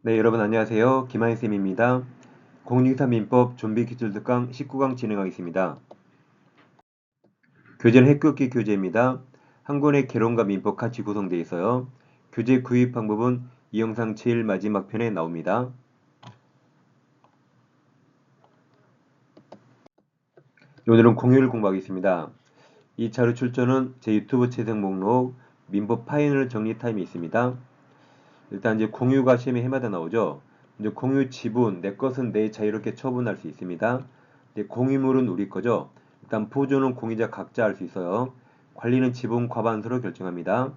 네, 여러분 안녕하세요. 김하인쌤입니다. 공인중개사 민법 좀비 기술 특강 19강 진행하겠습니다. 교재는 핵극기 교재입니다. 한 권의 개론과 민법 같이 구성되어 있어요. 교재 구입 방법은 이 영상 제일 마지막 편에 나옵니다. 오늘은 공유를 공부하겠습니다. 이 자료 출처는 제 유튜브 채널 목록 민법 파일을 정리 타임이 있습니다. 일단 이제 공유가 시험에 해마다 나오죠. 이제 공유 지분, 내 것은 내 자유롭게 처분할 수 있습니다. 이제 공유물은 우리 거죠. 일단 보조는 공유자 각자 할 수 있어요. 관리는 지분 과반수로 결정합니다.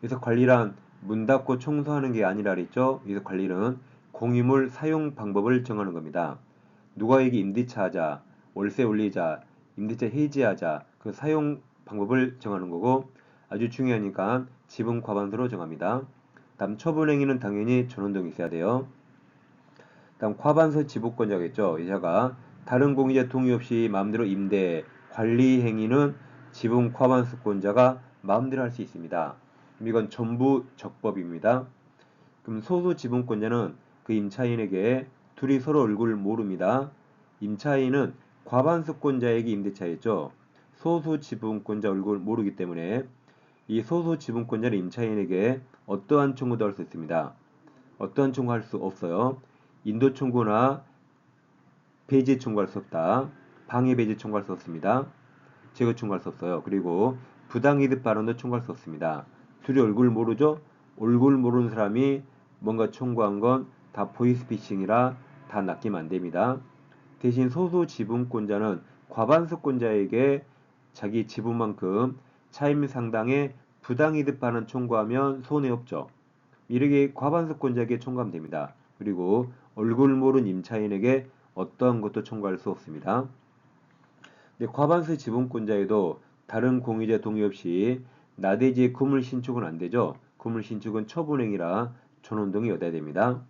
그래서 관리란 문 닫고 청소하는 게 아니라 그랬죠. 그래서 관리는 공유물 사용 방법을 정하는 겁니다. 누가에게 임대차 하자, 월세 올리자, 임대차 해지하자, 그 사용 방법을 정하는 거고 아주 중요하니까 지분 과반수로 정합니다. 다음 처분행위는 당연히 전원동이 있어야 돼요. 다음 과반수 지분권자겠죠. 이자가 다른 공유자 동의 없이 마음대로 임대, 관리 행위는 지분 과반수권자가 마음대로 할 수 있습니다. 그럼 이건 전부 적법입니다. 그럼 소수 지분권자는 그 임차인에게 둘이 서로 얼굴을 모릅니다. 임차인은 과반수권자에게 임대차했죠. 소수 지분권자 얼굴을 모르기 때문에 이 소수 지분권자는 임차인에게 어떠한 청구도 할 수 있습니다. 어떠한 청구할 수 없어요. 인도 청구나 배제 청구할 수 없다. 방해 배제 청구할 수 없습니다. 제거 청구할 수 없어요. 그리고 부당이득 발언도 청구할 수 없습니다. 둘이 얼굴 모르죠? 얼굴 모르는 사람이 뭔가 청구한 건 다 보이스피싱이라 다 낚이면 안 됩니다. 대신 소수 지분권자는 과반수권자에게 자기 지분만큼 차임 상당의 부당이득 발언 청구하면 손해 없죠. 이렇게 과반수권자에게 청구하면 됩니다. 그리고 얼굴 모른 임차인에게 어떠한 것도 청구할 수 없습니다. 과반수 지분권자에도 다른 공유자 동의 없이 나대지의 구물 신축은 안 되죠. 구물 신축은 처분행위라 전원동의 여대야 됩니다.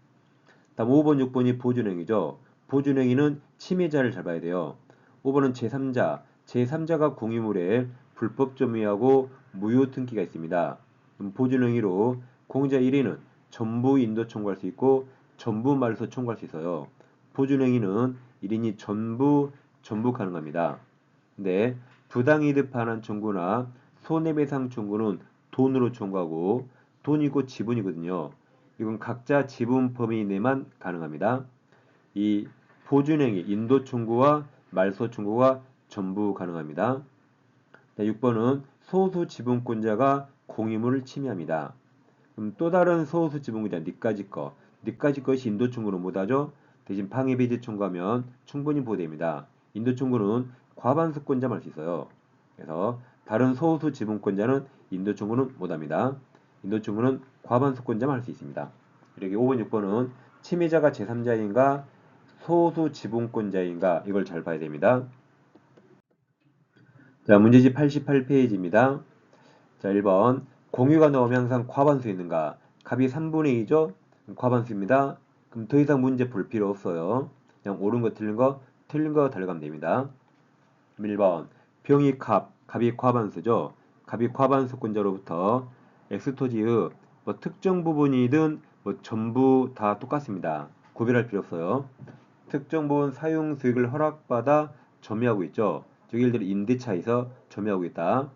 다음 5번, 6번이 보존행위죠. 보존행위는 침해자를 잡아야 돼요. 5번은 제3자. 제3자가 공유물에 불법 점유하고 무효 등기가 있습니다. 보존행위로 공유자 1위는 전부 인도 청구할 수 있고 전부 말소 청구할 수 있어요. 보존행위는 1인이 전부 가능합니다. 근데 부당이득 반환 청구나 손해배상 청구는 돈으로 청구하고 돈이고 지분이거든요. 이건 각자 지분 범위 내만 가능합니다. 이 보존행위, 인도 청구와 말소 청구가 전부 가능합니다. 6번은 소수 지분권자가 공유물을 침해합니다. 그럼 또 다른 소수 지분권자, 니까지 것이 인도 청구는 못하죠. 대신 방해 배제 청구하면 충분히 보호됩니다. 인도 청구는 과반수권자만 할 수 있어요. 그래서 다른 소수 지분권자는 인도 청구는 못합니다. 인도 청구는 과반수권자만 할 수 있습니다. 이렇게 5번, 6번은 침해자가 제3자인가 소수 지분권자인가 이걸 잘 봐야 됩니다. 자, 문제집 88페이지입니다. 자, 1번 공유가 나오면 항상 과반수 있는가? 값이 3분의 2죠? 과반수입니다. 그럼 더 이상 문제 볼 필요 없어요. 그냥 옳은 거 틀린 거 달려가면 됩니다. 1번 병이 값이 과반수죠. 값이 과반수권자로부터 x토지의 뭐 특정 부분이든 뭐 전부 다 똑같습니다. 구별할 필요 없어요. 특정 부분 사용 수익을 허락받아 점유하고 있죠. 즉 예를 들어 임대차에서 점유하고 있다.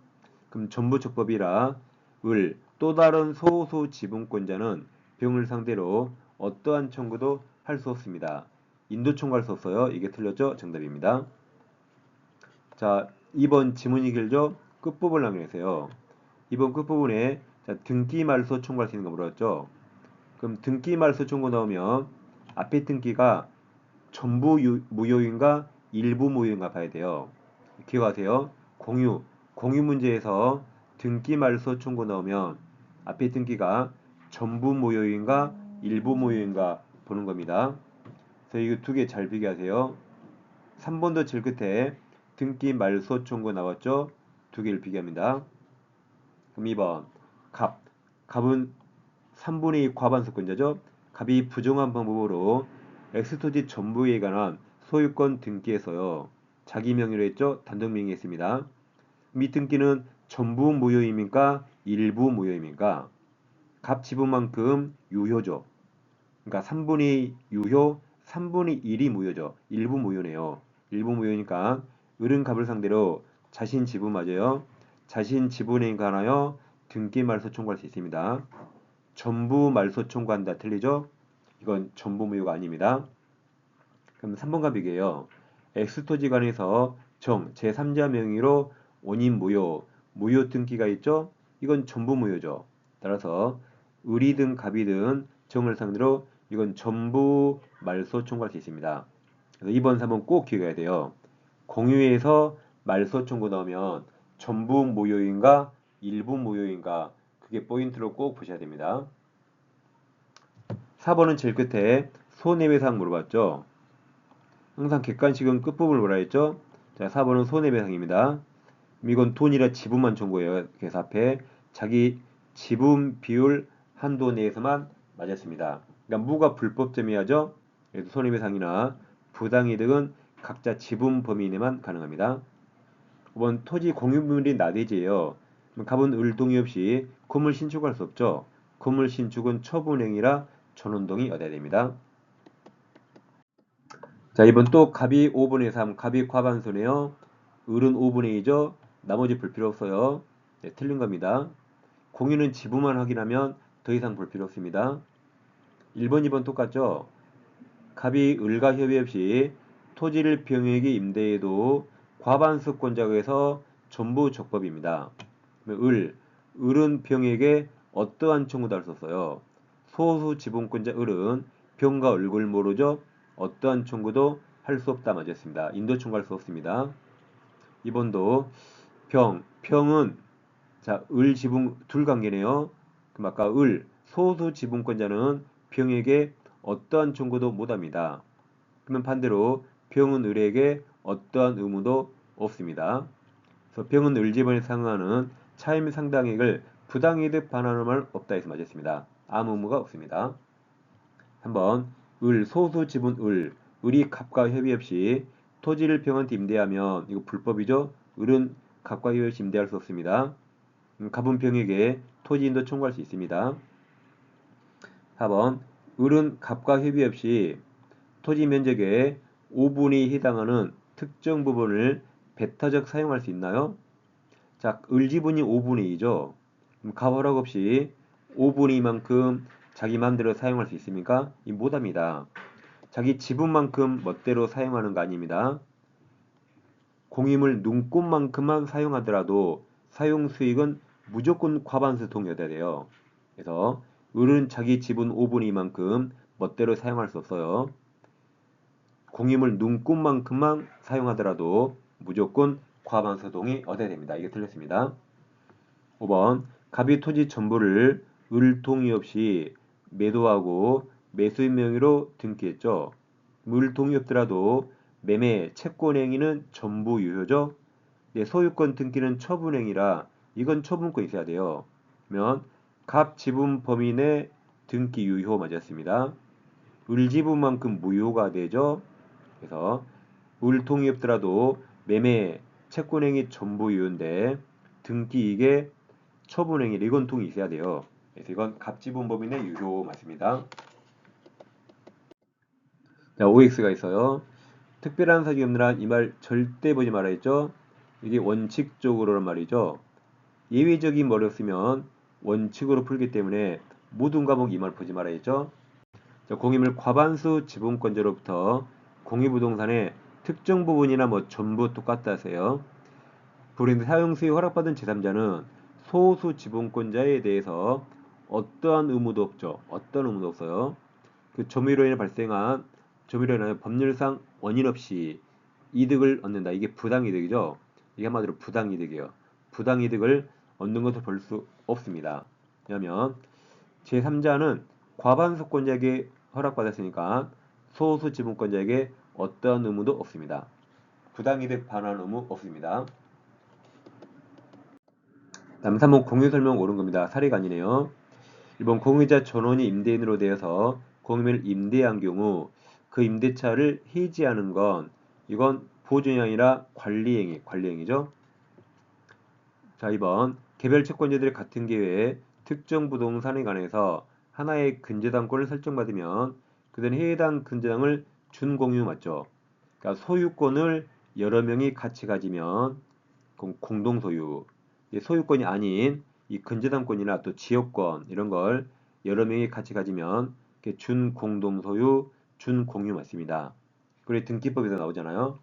그럼 전부 적법이라 을 또 다른 소수 지분권자는 병을 상대로 어떠한 청구도 할 수 없습니다. 인도 청구할 수 없어요. 이게 틀렸죠? 정답입니다. 자, 2번 지문이 길죠? 끝부분을 확인하세요. 2번 끝부분에 자, 등기 말소 청구할 수 있는 거 물었죠? 그럼 등기 말소 청구 나오면 앞에 등기가 전부 무효인가 일부 무효인가 봐야 돼요. 기억하세요. 공유 문제에서 등기 말소 청구 나오면 앞에 등기가 전부 무효인가 일부 무효인가 보는 겁니다. 그래서 이거 두 개 잘 비교하세요. 3번도 제일 끝에 등기 말소 청구 나왔죠? 두 개를 비교합니다. 그럼 2번 갑은 3분의 2 과반수권자죠? 갑이 부정한 방법으로 엑스토지 전부에 관한 소유권 등기에서요. 자기 명의로 했죠? 단독 명의했습니다. 이 등기는 전부 무효입니까? 일부 무효입니까? 갑 지분만큼 유효죠. 그러니까 3분의 유효, 3분의 1이 무효죠. 일부 무효네요. 일부 무효니까 을은 갑을 상대로 자신 지분 맞아요. 자신 지분에 관하여 등기 말소 청구할 수 있습니다. 전부 말소 청구한다 틀리죠? 이건 전부 무효가 아닙니다. 그럼 3번 갑이게요. X토지간에서 제3자 명의로 원인 무효, 무효 등기가 있죠? 이건 전부 무효죠. 따라서 을이든 갑이든 정을 상대로 이건 전부 말소 청구할 수 있습니다. 그래서 2번, 3번 꼭 기억해야 돼요. 공유에서 말소 청구 넣으면 전부 무효인가 일부 무효인가 그게 포인트로 꼭 보셔야 됩니다. 4번은 제일 끝에 손해배상 물어봤죠. 항상 객관식은 끝부분을 뭐라 했죠? 자, 4번은 손해배상입니다. 이건 돈이라 지분만 청구해요. 그래서 앞에 자기 지분 비율 한도 내에서만 맞았습니다. 그러니까 무가 불법점이하죠. 그래서 손해배상이나 부당이득은 각자 지분 범위 내만 가능합니다. 5번 토지 공유물이 나대지예요. 갑은 을동의 없이 건물 신축할 수 없죠. 건물 신축은 처분행위라 전원동의 얻어야 됩니다. 자, 이번 또 갑이 5분의 3, 갑이 과반수네요. 을은 5분의 2죠. 나머지 볼 필요 없어요. 네, 틀린 겁니다. 공유는 지분만 확인하면 더 이상 볼 필요 없습니다. 1번, 2번 똑같죠? 갑이 을과 협의 없이 토지를 병에게 임대해도 과반수권자에서 전부 적법입니다. 을은 병에게 어떠한 청구도 할 수 없어요. 소수 지분권자 을은 병과 을을 모르죠. 어떠한 청구도 할 수 없다 맞았습니다. 인도 청구할 수 없습니다. 2번도 평은 자, 을 지분 둘 관계네요. 그럼 아까 소수 지분권자는 병에게 어떠한 청구도 못합니다. 그러면 반대로 병은 을에게 어떠한 의무도 없습니다. 그래서 병은 을 지분에 상응하는 차임 상당액을 부당이득 반환할 말 없다 해서 맞았습니다. 아무 의무가 없습니다. 한번 소수 지분 을이 갑과 협의 없이 토지를 병한테 임대하면 이거 불법이죠. 을은 갑과 협의 없이 임대할 수 없습니다. 갑은 병에게 토지 인도 청구할 수 있습니다. 4번 을은 갑과 협의 없이 토지 면적의 5분이 해당하는 특정 부분을 배타적 사용할 수 있나요? 자, 을 지분이 5분의 2죠. 갑 허락 없이 5분의 2만큼 자기 마음대로 사용할 수 있습니까? 못합니다. 자기 지분만큼 멋대로 사용하는 거 아닙니다. 공임을 눈꽃만큼만 사용하더라도 사용 수익은 무조건 과반수 동의해야 돼요. 그래서 을은 자기 지분 5분의 2만큼 멋대로 사용할 수 없어요. 공임을 눈꽃만큼만 사용하더라도 무조건 과반수 동의 얻어야 됩니다. 이게 틀렸습니다. 5번 갑이 토지 전부를 을 동의 없이 매도하고 매수인 명의로 등기했죠. 을 동의 없더라도 매매 채권행위는 전부 유효죠. 네, 소유권 등기는 처분행위라 이건 처분권 있어야 돼요. 그러면 갑 지분 범위 내 등기 유효 맞았습니다. 을 지분만큼 무효가 되죠. 그래서 을 동의 없더라도 매매 채권행위 전부 유효인데 등기 이게 처분행위 이건 동의 있어야 돼요. 그래서 이건 갑지분 범위 내 유효 맞습니다. 자, OX가 있어요. 특별한 사정이 없는 한 이 말 절대 보지 말아 했죠. 이게 원칙적으로란 말이죠. 예외적인 말이 없으면 원칙으로 풀기 때문에 모든 과목 이 말 보지 말아 했죠. 자, 공임을 과반수 지분권자로부터 공유부동산의 특정 부분이나 뭐 전부 똑같다 하세요. 불이익 사용 수익 허락받은 제3자는 소수 지분권자에 대해서 어떠한 의무도 없죠. 어떤 의무도 없어요. 그 점유로 인해 발생한 점유로 인해 법률상 원인 없이 이득을 얻는다. 이게 부당이득이죠. 이게 한마디로 부당이득이에요. 부당이득을 얻는 것을 볼 수 없습니다. 왜냐하면 제3자는 과반수권자에게 허락받았으니까 소수 지분권자에게 어떠한 의무도 없습니다. 부당이득 반환 의무 없습니다. 다음 3번 공유 설명 옳은 겁니다. 사례가 아니네요. 1번 공유자 전원이 임대인으로 되어서 공유를 임대한 경우 그 임대차를 해지하는 건 이건 보존이 아니라 관리행위죠. 자, 2번 개별 채권자들이 같은 기회에 특정 부동산에 관해서 하나의 근저당권을 설정받으면 그들은 해당 근저당을 준공유 맞죠? 그러니까 소유권을 여러 명이 같이 가지면 공동소유. 소유권이 아닌 이 근저당권이나 또 지역권 이런 걸 여러 명이 같이 가지면 준공동소유, 준공유 맞습니다. 그리고 등기법에서 나오잖아요.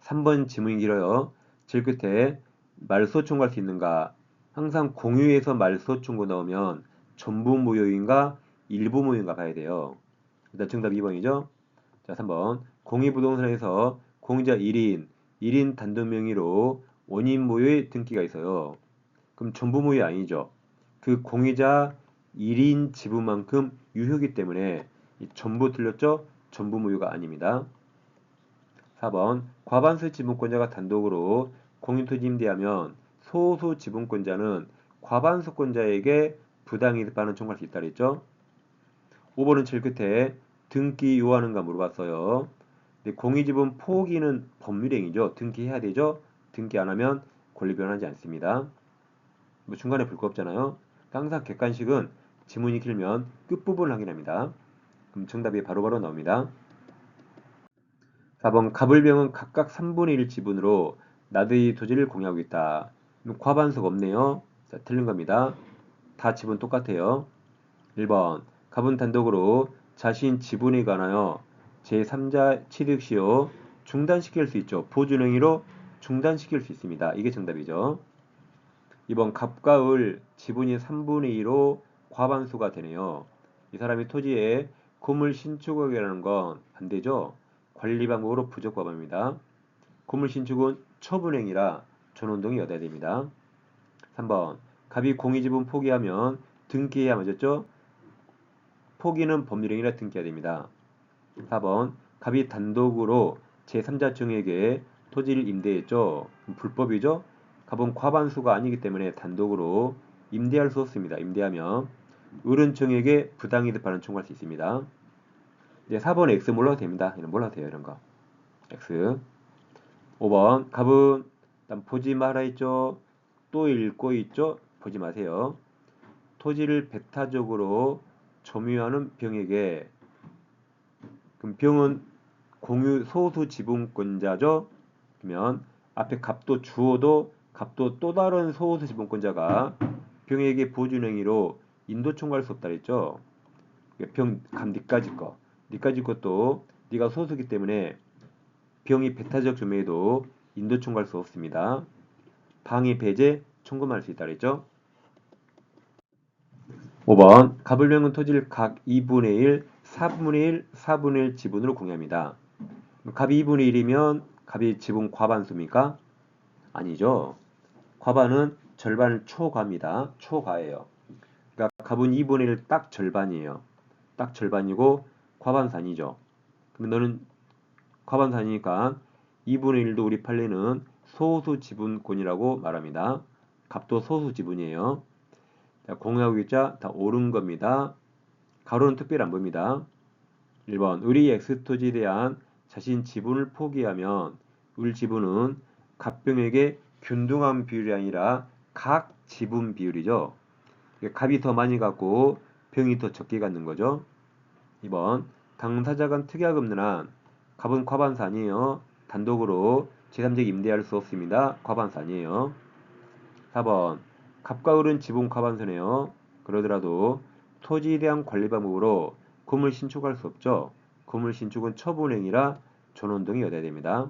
3번 지문이 길어요. 제일 끝에 말소 청구할 수 있는가? 항상 공유에서 말소 청구 나오면 전부 무효인가 일부 무효인가 봐야 돼요. 일단 정답 2번이죠. 자, 3번 공유부동산에서 공유자 1인 단독 명의로 원인 무효의 등기가 있어요. 그럼 전부 무효 아니죠. 그 공유자 1인 지분만큼 유효기 때문에 전부 틀렸죠? 전부 무효가 아닙니다. 4번 과반수 지분권자가 단독으로 공유토지 임대하면 소수 지분권자는 과반수권자에게 부당이득 반환 청구할 수 있다 그랬죠? 5번은 제일 끝에 등기 요하는가 물어봤어요. 공유지분 포기는 법률행위죠. 등기해야 되죠? 등기 안 하면 권리 변하지 않습니다. 뭐 중간에 볼 거 없잖아요. 항상 객관식은 지문이 길면 끝부분을 확인합니다. 그럼 정답이 바로바로 나옵니다. 4번 갑을병은 각각 3분의 1 지분으로 나드의 토지를 공유하고 있다. 과반수가 없네요. 자, 틀린 겁니다. 다 지분 똑같아요. 1번 갑은 단독으로 자신 지분에 관하여 제3자 취득 시효 중단시킬 수 있죠. 보존행위로 중단시킬 수 있습니다. 이게 정답이죠. 2번 갑과 을 지분이 3분의 2로 과반수가 되네요. 이 사람이 토지에 고물 신축하게라는 건 안 되죠. 관리 방법으로 부적법합니다. 고물 신축은 처분행위라 전원동이 얻어야 됩니다. 3번 갑이 공유지분 포기하면 등기해야 맞았죠? 포기는 법률행위라 등기해야 됩니다. 4번 갑이 단독으로 제3자층에게 토지를 임대했죠. 불법이죠. 갑은 과반수가 아니기 때문에 단독으로 임대할 수 없습니다. 임대하면 을은청에게 부당이득 반환 청구할 수 있습니다. 이제 4번 X 몰라도 됩니다. 이런 몰라도 돼요. 이런 거. X. 5번 갑은 일단 보지 마라 했죠. 또 읽고 있죠. 보지 마세요. 토지를 배타적으로 점유하는 병에게 그럼 병은 공유 소수 지분권자죠. 그러면 앞에 갑도 주어도 갑도 또 다른 소수 지분권자가 병에게 보존행위로 인도 청구할 수 없다 그랬죠. 병갑 니까지 거. 니까지 것도 네가 소수기 때문에 병이 배타적 점유에도 인도 청구할 수 없습니다. 방해 배제 청구만 할 수 있다 그랬죠. 5번 갑을병은 토지를 각 2분의 1, 4분의 1, 4분의 1 지분으로 공유합니다. 갑이 2분의 1이면 갑이 지분 과반수입니까? 아니죠. 과반은 절반을 초과합니다. 초과예요. 그러니까 갑은 2분의 1 딱 절반이에요. 딱 절반이고 과반수 아니죠. 그러면 너는 과반수 아니니까 2분의 1도 우리 판례는 소수 지분권이라고 말합니다. 갑도 소수 지분이에요. 자, 공유하고 있자 다 옳은 겁니다. 가로는 특별히 안 봅니다. 1번 을이 X토지에 대한 자신 지분을 포기하면 을 지분은 갑병에게 균등한 비율이 아니라 각 지분 비율이죠. 갑이 더 많이 갖고 병이 더 적게 갖는 거죠. 2번 당사자 간 특약 없는 한 갑은 과반수 아니에요. 단독으로 제3자에게 임대할 수 없습니다. 과반수 아니에요. 4번 갑과 을은 지분 과반수네요. 그러더라도 토지에 대한 관리 방법으로 고물 신축할 수 없죠. 고물 신축은 처분행위라 전원동이 얻어야 됩니다.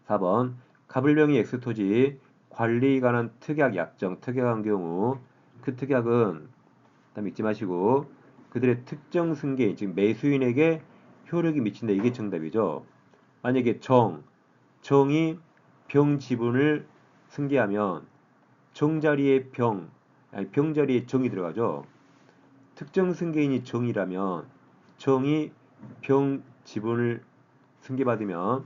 4번 갑을병이 X토지 관리에 관한 특약 약정 특약한 경우 그 특약은 일단 믿지 마시고 그들의 특정 승계인 즉 매수인에게 효력이 미친다. 이게 정답이죠. 만약에 정이 병 지분을 승계하면 정자리에 병자리에 정이 들어가죠. 특정 승계인이 정이라면 정이 병 지분을 승계받으면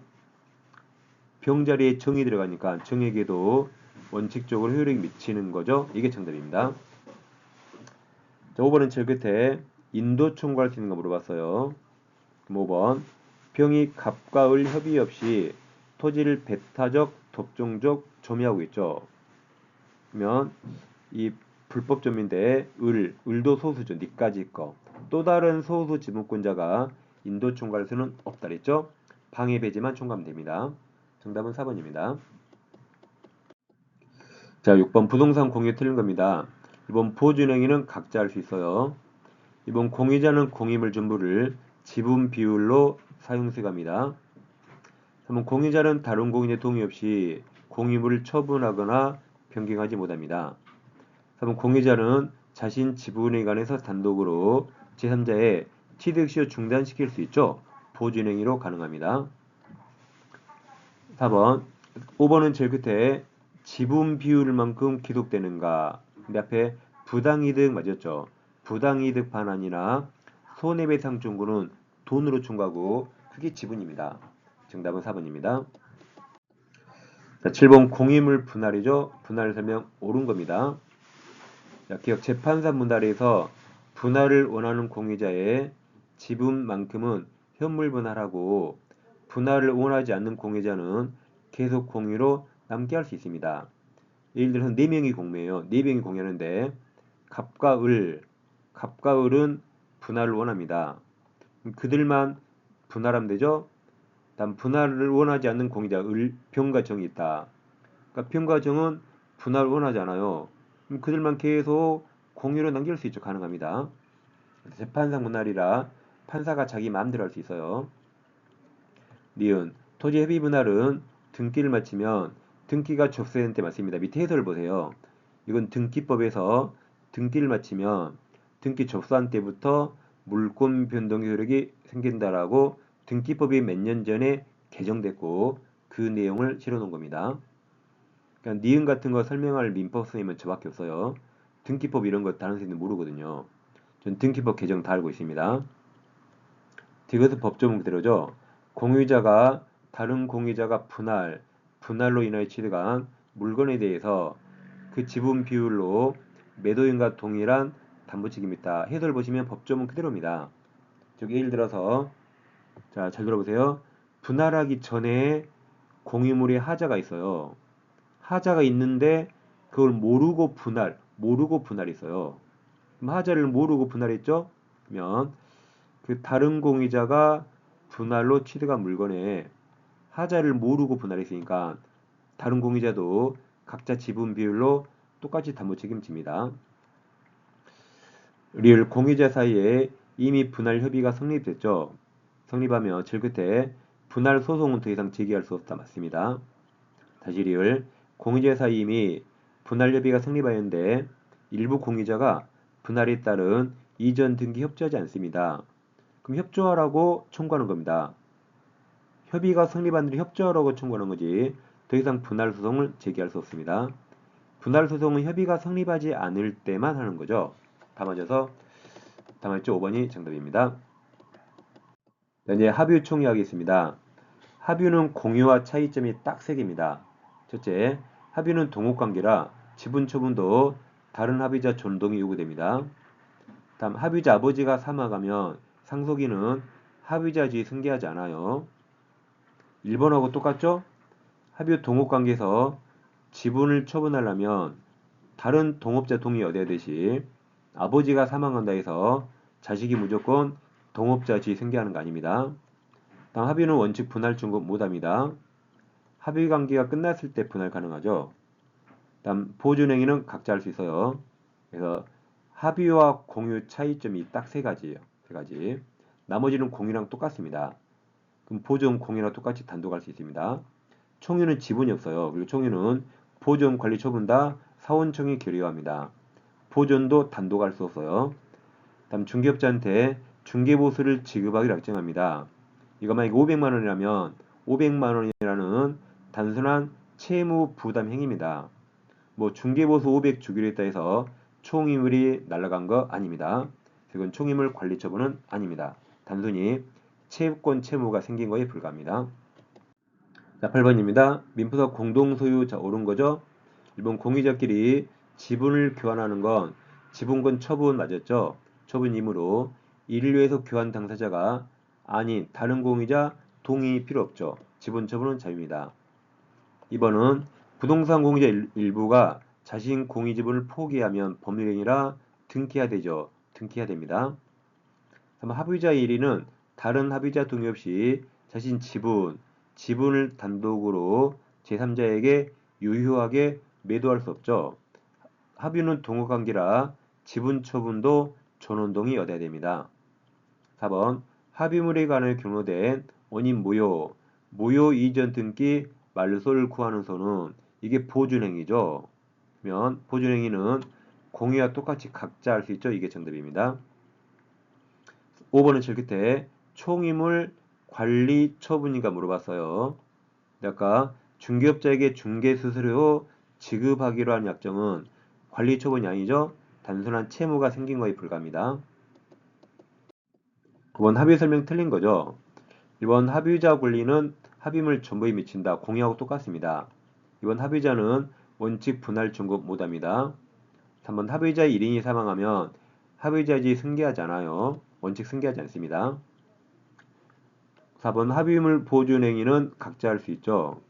병자리에 정이 들어가니까 정에게도 원칙적으로 효력이 미치는 거죠. 이게 정답입니다. 자, 5번은 제일 끝에 인도 청구할 수 있는 거 물어봤어요. 그럼 5번 병이 갑과 을 협의 없이 토지를 배타적, 독점적 점유하고 있죠. 그러면 이 불법점인데 을도 소수죠. 니까지 거. 또 다른 소수 지분권자가 인도 총괄할 수는 없다 그랬죠. 방해 배제만 총괄하면 됩니다. 정답은 4번입니다. 자, 6번 부동산 공유 틀린 겁니다. 이번 보증행위는 각자 할 수 있어요. 이번 공유자는 공유물 전부를 지분 비율로 사용세 갑니다. 3번 공유자는 다른 공유자 동의 없이 공유물을 처분하거나 변경하지 못합니다. 3번 공유자는 자신 지분에 관해서 단독으로 제3자의 취득 시효 중단시킬 수 있죠. 보증행위로 가능합니다. 4번 5번은 제일 끝에 지분 비율만큼 기록되는가. 근데 앞에 부당이득 맞았죠. 부당이득 반환이나 손해배상 청구는 돈으로 청구하고 그게 지분입니다. 정답은 4번입니다. 자, 7번 공유물 분할이죠. 분할 설명 옳은 겁니다. 자, 기억 재판사 분할에서 분할을 원하는 공유자의 지분만큼은 현물 분할하고 분할을 원하지 않는 공유자는 계속 공유로 남게 할 수 있습니다. 예를 들어서 4명이 공매예요. 4명이 공유하는데 갑과 을은 분할을 원합니다. 그들만 분할하면 되죠. 다음 분할을 원하지 않는 공유자 병과 정이 있다. 그러니까 병과 정은 분할을 원하지 않아요. 그럼 그들만 계속 공유로 남길 수 있죠. 가능합니다. 재판상 분할이라 판사가 자기 마음대로 할 수 있어요. 니은 토지 협의 분할은 등기를 마치면 등기가 접수된 때 맞습니다. 밑에 해설을 보세요. 이건 등기법에서 등기를 마치면 등기 접수한 때부터 물권 변동 효력이 생긴다라고 등기법이 몇 년 전에 개정됐고 그 내용을 실어놓은 겁니다. 그러니까 니은 같은 거 설명할 민법 선생님은 저밖에 없어요. 등기법 이런 거 다른 선생님들 모르거든요. 전 등기법 개정 다 알고 있습니다. 이것은 법조문 그대로죠. 공유자가 다른 공유자가 분할로 인하여 취득한 물건에 대해서 그 지분 비율로 매도인과 동일한 담보책임이다. 해설 보시면 법조문 그대로입니다. 저기 예를 들어서 자, 잘 들어보세요. 분할하기 전에 공유물에 하자가 있어요. 하자가 있는데 그걸 모르고 분할이 있어요. 그럼 하자를 모르고 분할했죠? 그러면 그 다른 공유자가 분할로 취득한 물건에 하자를 모르고 분할했으니까 다른 공유자도 각자 지분 비율로 똑같이 담보 책임집니다. 리을 공유자 사이에 이미 분할 협의가 성립됐죠. 성립하면 제일 끝에 분할 소송은 더 이상 제기할 수 없다. 맞습니다. 다시 리을 공유자 사이 이미 분할 협의가 성립하였는데 일부 공유자가 분할에 따른 이전 등기 협조하지 않습니다. 그럼 협조하라고 청구하는 겁니다. 협의가 성립한 뒤 협조하라고 청구하는 거지 더 이상 분할 소송을 제기할 수 없습니다. 분할 소송은 협의가 성립하지 않을 때만 하는 거죠. 다 맞아서 다 맞죠? 5번이 정답입니다. 이제 합의 총이하기 있습니다. 합의는 공유와 차이점이 딱 3개입니다. 첫째, 합의는 동업관계라 지분 처분도 다른 합의자 존동이 요구됩니다. 다음, 합의자 아버지가 사망하면 상속인은 합의자지 승계하지 않아요. 1번하고 똑같죠? 합의 동업관계에서 지분을 처분하려면 다른 동업자 동의 얻어야 되시 아버지가 사망한다 해서 자식이 무조건 동업자지 승계하는 거 아닙니다. 다음 합의는 원칙 분할 청구 못합니다. 합의 관계가 끝났을 때 분할 가능하죠. 다음 보존행위는 각자 할 수 있어요. 그래서 합의와 공유 차이점이 딱 3가지예요. 3가지. 나머지는 공유랑 똑같습니다. 그럼 보존 공유랑 똑같이 단독 할 수 있습니다. 총유는 지분이 없어요. 그리고 총유는 보존 관리 처분 다 사원청이 결의합니다. 보존도 단독 할 수 없어요. 다음 중개업자한테 중개보수를 지급하기로 약정합니다. 이거 만약에 500만 원이라면 500만 원이라는 단순한 채무 부담 행위입니다. 뭐 중개보수 500 주기로 했다 해서 총이물이 날아간 거 아닙니다. 이건 총이물 관리 처분은 아닙니다. 단순히 채권 채무가 생긴 거에 불과합니다. 자, 8번입니다. 민부사 공동소유. 자, 옳은 거죠? 일본 공유자끼리 지분을 교환하는 건 지분권 처분 맞았죠? 처분이므로 이를 위해서 교환 당사자가 아닌 다른 공유자 동의 필요 없죠. 지분 처분은 자유입니다. 2번은 부동산 공유자 일부가 자신 공유 지분을 포기하면 법률행위라 등기해야 되죠. 등기해야 됩니다. 합의자 1위는 다른 합의자 동의 없이 자신 지분을 단독으로 제3자에게 유효하게 매도할 수 없죠. 합의는 동업관계라 지분 처분도 전원동의 얻어야 됩니다. 4번 합의물에 관해 경로된 원인 모요 이전 등기 말소를 구하는 소는 이게 보존행위죠. 그러면 보존행위는 공유와 똑같이 각자 할 수 있죠. 이게 정답입니다. 5번은 제일 끝에 총임을 관리 처분인가 물어봤어요. 아까 중개업자에게 중개수수료 지급하기로 한 약정은 관리 처분이 아니죠. 단순한 채무가 생긴 거에 불과합니다. 9번 합의 설명 틀린 거죠. 1번 합의자 권리는 합의물 전부에 미친다. 공유하고 똑같습니다. 2번 합의자는 원칙 분할 청구 못합니다. 3번 합의자 1인이 사망하면 합의자지 승계하지 않아요. 원칙 승계하지 않습니다. 4번 합의물 보존행위는 각자 할 수 있죠.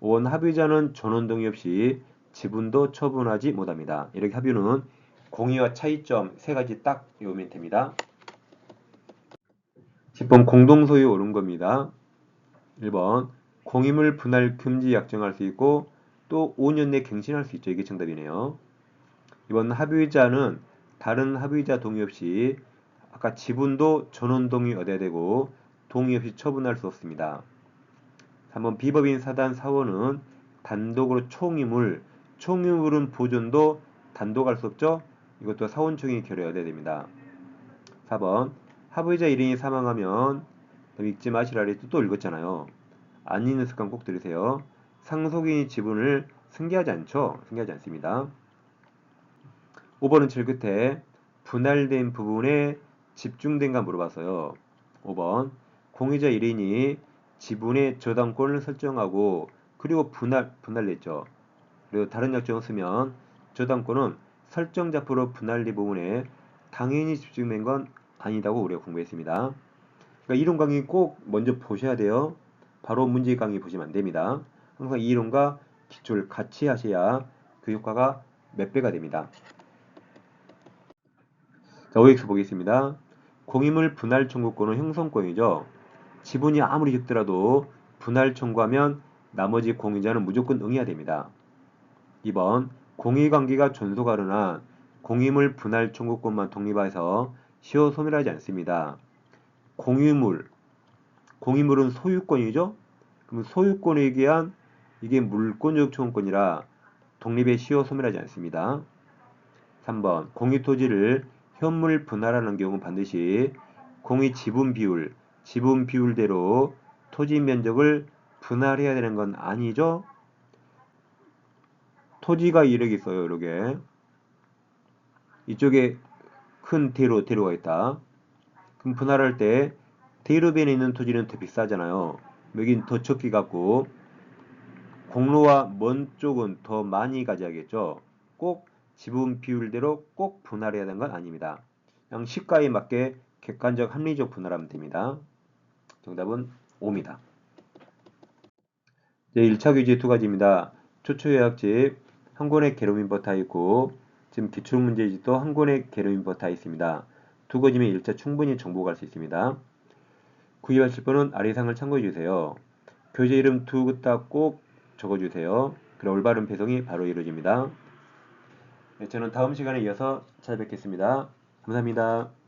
5번 합의자는 전원 동의 없이 지분도 처분하지 못합니다. 이렇게 합의는 공유와 차이점 세 가지 딱 외우면 됩니다. 10번 공동소유 옳은 겁니다. 1번 공유물 분할 금지 약정할 수 있고 또 5년 내 갱신할 수 있죠. 이게 정답이네요. 2번 합의자는 다른 합의자 동의 없이 아까 지분도 전원 동의 얻어야 되고 동의 없이 처분할 수 없습니다. 3번 비법인 사단 사원은 단독으로 총유물은 보존도 단독할 수 없죠. 이것도 사원총회 결의해야 됩니다. 4번 합의자 1인이 사망하면 읽지 마시라 그랬죠. 또 읽었잖아요. 안 읽는 습관 꼭 들으세요. 상속인이 지분을 승계하지 않죠. 승계하지 않습니다. 5번은 제일 끝에 분할된 부분에 집중된가 물어봤어요. 5번 공유자 1인이 지분의 저당권을 설정하고 그리고 분할냈죠. 그리고 다른 약정을 쓰면 저당권은 설정자표로 분할된 부분에 당연히 집중된 건 아니다고 우리가 공부했습니다. 그러니까 이론 강의 꼭 먼저 보셔야 돼요. 바로 문제 강의 보시면 안 됩니다. 항상 이 이론과 기초를 같이 하셔야 그 효과가 몇 배가 됩니다. 자, OX 보겠습니다. 공유물 분할 청구권은 형성권이죠. 지분이 아무리 적더라도 분할 청구하면 나머지 공유자는 무조건 응해야 됩니다. 2번 공유관계가 존속하려나 공유물 분할 청구권만 독립해서 시효 소멸하지 않습니다. 공유물은 소유권이죠. 그럼 소유권에 의한 이게 물권적 청구권이라 독립의 시효 소멸하지 않습니다. 3번 공유토지를 현물 분할하는 경우 반드시 공유 지분 비율대로 토지 면적을 분할해야 되는 건 아니죠? 토지가 이렇게 있어요. 이렇게 이쪽에 큰 대로가 있다. 그럼 분할할 때 대로변에 있는 토지는 더 비싸잖아요. 여긴 더 적게 갖고 공로와 먼 쪽은 더 많이 가져야겠죠. 꼭 지분 비율대로 꼭 분할해야 되는 건 아닙니다. 그냥 시가에 맞게 객관적 합리적 분할하면 됩니다. 정답은 5입니다. 이제 1차 교재 두 가지입니다. 초초요약집 한 권의 개론민법 다 있고 지금 기출문제집도 한 권의 개론민법 다 있습니다. 두 가지면 1차 충분히 정복할 수 있습니다. 구입하실 분은 아래상을 참고해 주세요. 교재 이름 두 글자 꼭 적어주세요. 그럼 올바른 배송이 바로 이루어집니다. 네, 저는 다음 시간에 이어서 찾아뵙겠습니다. 감사합니다.